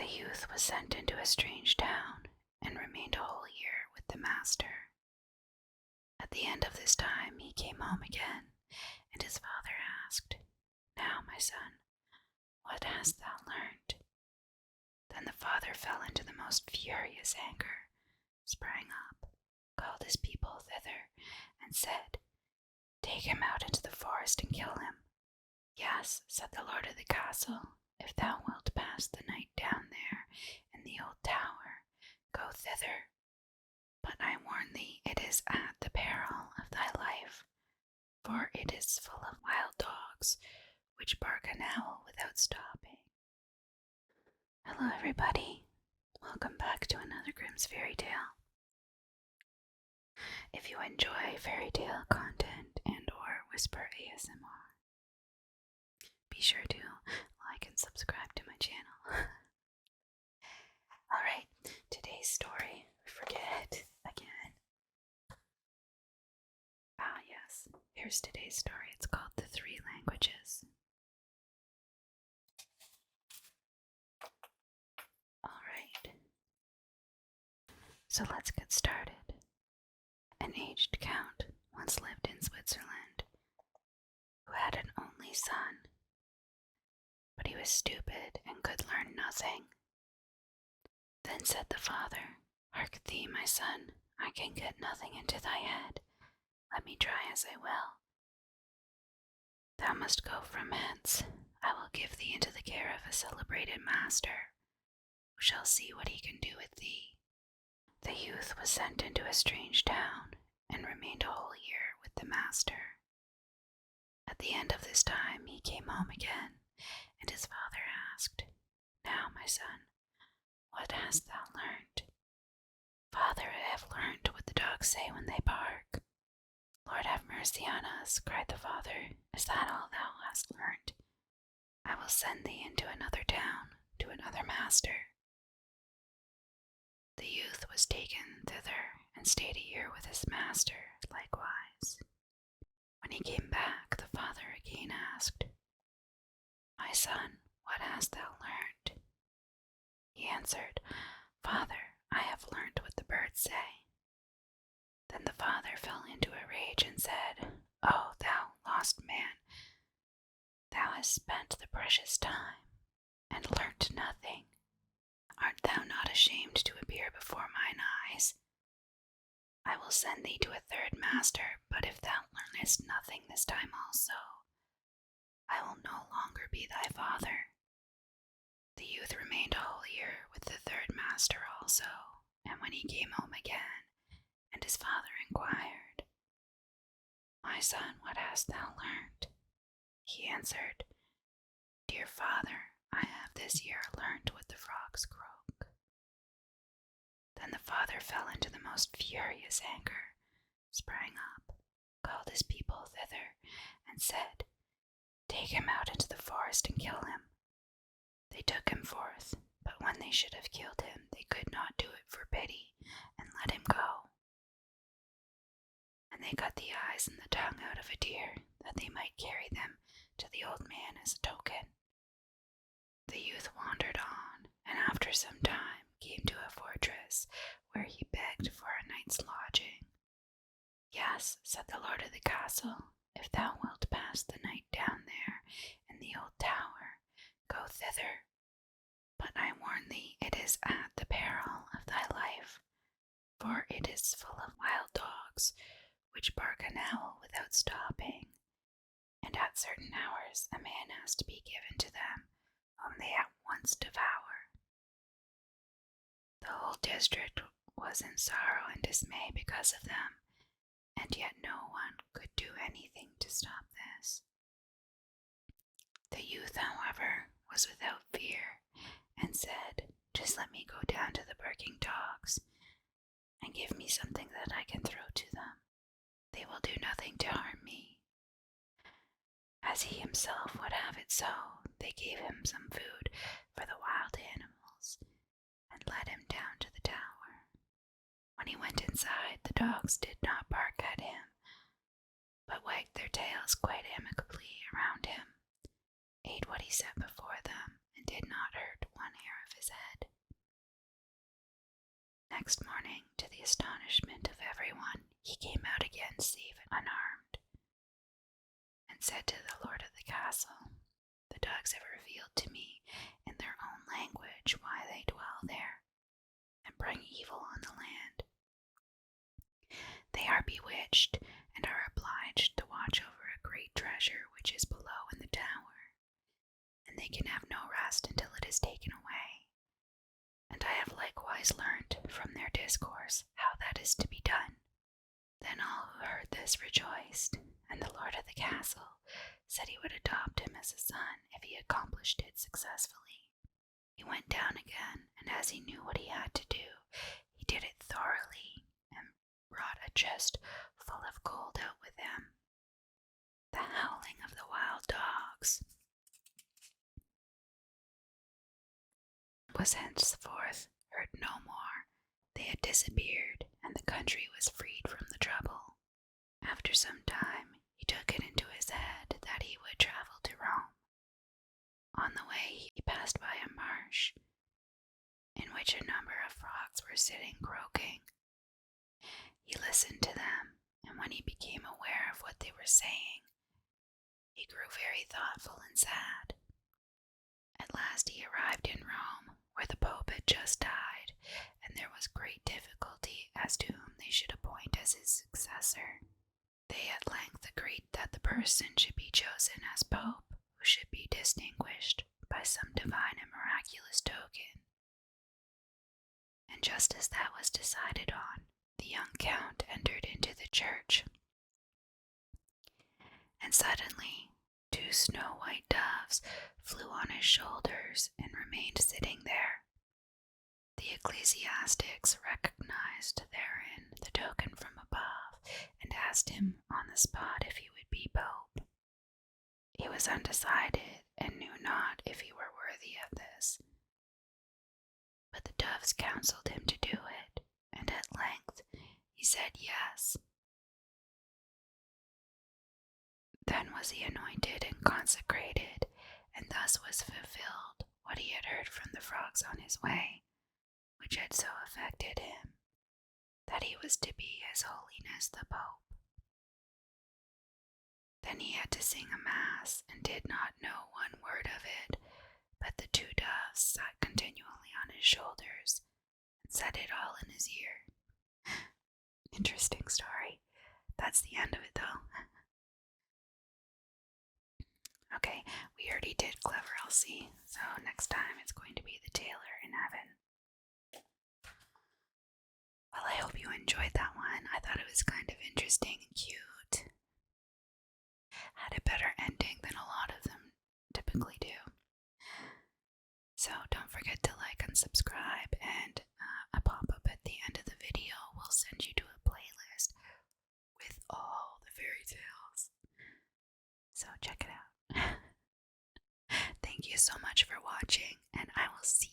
youth was sent into a strange town and remained a whole year with the master. At the end of this time he came home again, and his father asked, "Now, my son, what hast thou learned?" Then the father fell into the most furious anger, sprang up, called his people thither, and said, "Take him out into the forest and kill him." "Yes," said the lord of the castle, "if thou wilt pass the night down there in the old tower, go thither. But I warn thee, it is at the peril of thy life, for it is full of wild dogs, which bark and howl without stopping." Hello everybody, welcome back to another Grimm's fairy tale. If you enjoy fairy tale content and or whisper ASMR, be sure to like and subscribe to my channel. Alright, today's story, forget again. Yes, here's today's story. It's called The Three Languages. Alright, so let's get started. An aged count once lived in Switzerland who had an only son, but he was stupid and could learn nothing. Then said the father, "Hark thee, my son, I can get nothing into thy head. Let me try as I will. Thou must go from hence. I will give thee into the care of a celebrated master, who shall see what he can do with thee." The youth was sent into a strange town and remained a whole year with the master. At the end of this time he came home again, and his father asked, "Now, my son, what hast thou learned?" "Father, I have learned what the dogs say when they bark." "Lord have mercy on us," cried the father. "Is that all thou hast learned? I will send thee into another town, to another master." The youth was taken thither and stayed a year with his master likewise. When he came back, the father again asked, "My son, what hast thou learned?" He answered, "Father, I have learned what the birds say." Then the father fell into a rage and said, "O thou lost man, thou hast spent the precious time and learnt nothing. Art thou not ashamed to appear before mine eyes? I will send thee to a third master, but if thou learnest nothing this time also, I will no longer be thy father." The youth remained a whole year with the third master also, and when he came home again, and his father inquired, "My son, what hast thou learnt?" he answered, "Dear father, I have this year learnt what the frogs croak." Then the father fell into the most furious anger, sprang up, called his people thither, and said, "Take him out into the forest and kill him." They took him forth, but when they should have killed him, they could not do it for pity, and let him go. And they cut the eyes and the tongue out of a deer, that they might carry them to the old man as a token. The youth wandered on, and after some time came to a fortress, where he begged for a night's lodging. "Yes," said the lord of the castle, "if thou wilt pass the night down there in the old tower, go thither. But I warn thee, it is at the peril of thy life, for it is full of wild dogs, which bark and howl without stopping, and at certain hours a man has to be given to them, whom they at once devour." The whole district was in sorrow and dismay because of them, and yet no one could do anything to stop this. The youth, however, was without fear, and said, "Just let me go down to the barking dogs, and give me something that I can throw to them. They will do nothing to harm me." As he himself would have it so, they gave him some food for the wild animals, and led him down to the tower. When he went inside, the dogs did not bark at him, but wagged their tails quite amicably around him, ate what he set before them, and did not hurt one hair of his head. next morning, to the astonishment of everyone, he came out again safe and unharmed, and said to the lord of the castle, "The dogs have revealed to me in their own language why they dwell there, and bring evil on the land. They are bewitched, and are obliged to watch over a great treasure which is below in the tower, and they can have no rest until it is taken away. And I have likewise learnt from their discourse how that is to be done." Then all who heard this rejoiced, and the lord of the castle said he would adopt him as a son if he accomplished it successfully. He went down again, and as he knew what he had to do, he did it thoroughly, and brought a chest full of gold out with him. The howling of the wild dogs was henceforth heard no more. They had disappeared, and the country was freed from the trouble. After some time, he took it into his head that he would travel to Rome. On the way, he passed by a marsh, in which a number of frogs were sitting croaking. He listened to them, and when he became aware of what they were saying, he grew very thoughtful and sad. At last he arrived in Rome, where the Pope had just died, and there was great difficulty as to whom they should appoint as his successor. They at length agreed that the person should be chosen as Pope who should be distinguished by some divine and miraculous token. And just as that was decided on, the young Count entered into the church, and suddenly 2 snow-white doves flew on his shoulders and remained sitting there. The ecclesiastics recognized therein the token from above, and asked him on the spot if he would be Pope. He was undecided, and knew not if he were worthy of this. But the doves counseled him to do it, and at length he said yes. Then was he anointed and consecrated, and thus was fulfilled what he had heard from the frogs on his way, which had so affected him, that he was to be His Holiness the Pope. Then he had to sing a mass, and did not know one word of it, but the 2 doves sat continually on his shoulders, and said it all in his ear. Interesting story. That's the end of it, though. Okay, we already did Clever Elsie, so next time it's going to be the Tailor in Heaven. Well, I hope you enjoyed that one. I thought it was kind of interesting and cute. Had a better ending than a lot of them typically do. So don't forget to like and subscribe, and a pop-up at the end of the video will send you to a playlist with all the fairy tales. So check it out. Thank you so much for watching, and I will see